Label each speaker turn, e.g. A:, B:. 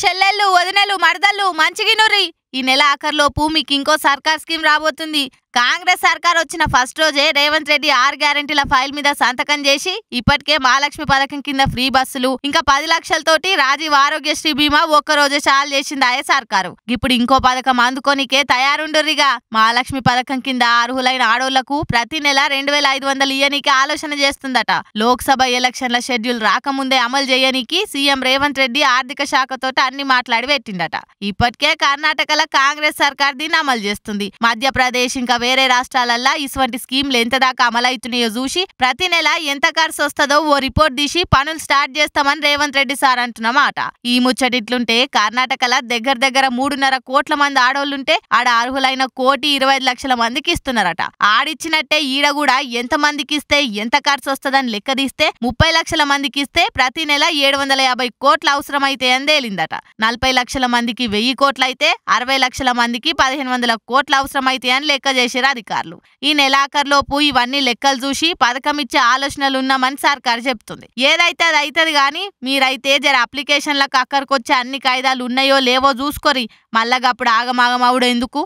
A: చెల్లెళ్ళు వదినెలు మరదళ్ళు మంచిగినుర్రి. ఈ నెల ఆఖర్లోపు మీకు ఇంకో సర్కార్ స్కీమ్ రాబోతుంది. కాంగ్రెస్ సర్కార్ వచ్చిన ఫస్ట్ రోజే రేవంత్ రెడ్డి 6 గ్యారెంటీల ఫైల్ మీద సంతకం చేసి ఇప్పటికే మహాలక్ష్మి పథకం కింద ఫ్రీ బస్సులు ఇంకా 10 లక్షలతోటి రాజీవ్ ఆరోగ్యశ్రీ బీమా ఒక్క రోజే చాలు చేసింది ఆయే సర్కారు. ఇప్పుడు ఇంకో పథకం అందుకోనికే తయారుండుర్రిగా. మహాలక్ష్మి పథకం కింద అర్హులైన ఆడోళ్లకు ప్రతి నెల 2500 ఇయ్యనీకి ఆలోచన చేస్తుందట. లోక్సభ ఎలక్షన్ల షెడ్యూల్ రాకముందే అమలు చేయనీకి సీఎం రేవంత్ రెడ్డి ఆర్థిక శాఖతోటి అన్ని మాట్లాడి పెట్టిండట. ఇప్పటికే కర్ణాటకలో కాంగ్రెస్ సర్కార్ దీన్ని అమలు చేస్తుంది. మధ్యప్రదేశ్ ఇంకా వేరే రాష్ట్రాలల్లో ఇటువంటి స్కీమ్లు ఎంత దాకా అమలవుతున్నాయో చూసి ప్రతి నెల ఎంత ఖర్చు వస్తుందో ఓ రిపోర్ట్ తీసి పనులు స్టార్ట్ చేస్తామని రేవంత్ రెడ్డి సార్ అంటున్నమాట. ఈ ముచ్చటిట్లుంటే కర్ణాటకలో దగ్గర 3.5 కోట్ల మంది ఆడోళ్లుంటే ఆడ అర్హులైన 1,25,00,000 మందికి ఇస్తున్నారట. ఆడిచ్చినట్టే ఈడ కూడా ఎంత మందికి ఇస్తే ఎంత ఖర్చు వస్తుందని లెక్క తీస్తే 30 లక్షల మందికి ఇస్తే ప్రతి నెల 750 కోట్లు అవసరమైతే అని తేలిందట. 40 లక్షల మందికి 1000 కోట్లు అయితే 60 లక్షల మందికి 1500 కోట్లు అవసరమైతే అని లెక్క చేశారు అధికారులు. ఈ నెలాఖరులోపు ఇవన్నీ లెక్కలు చూసి పథకం ఇచ్చే ఆలోచనలు ఉన్నామని సర్కారు చెప్తుంది. ఏదైతే అది అవుతుంది కానీ మీరైతే జర అప్లికేషన్లకు అక్కడికొచ్చే అన్ని కాయిదాలు ఉన్నాయో లేవో చూసుకోరి. మళ్ళగప్పుడు ఆగమాగమవుడు ఎందుకు?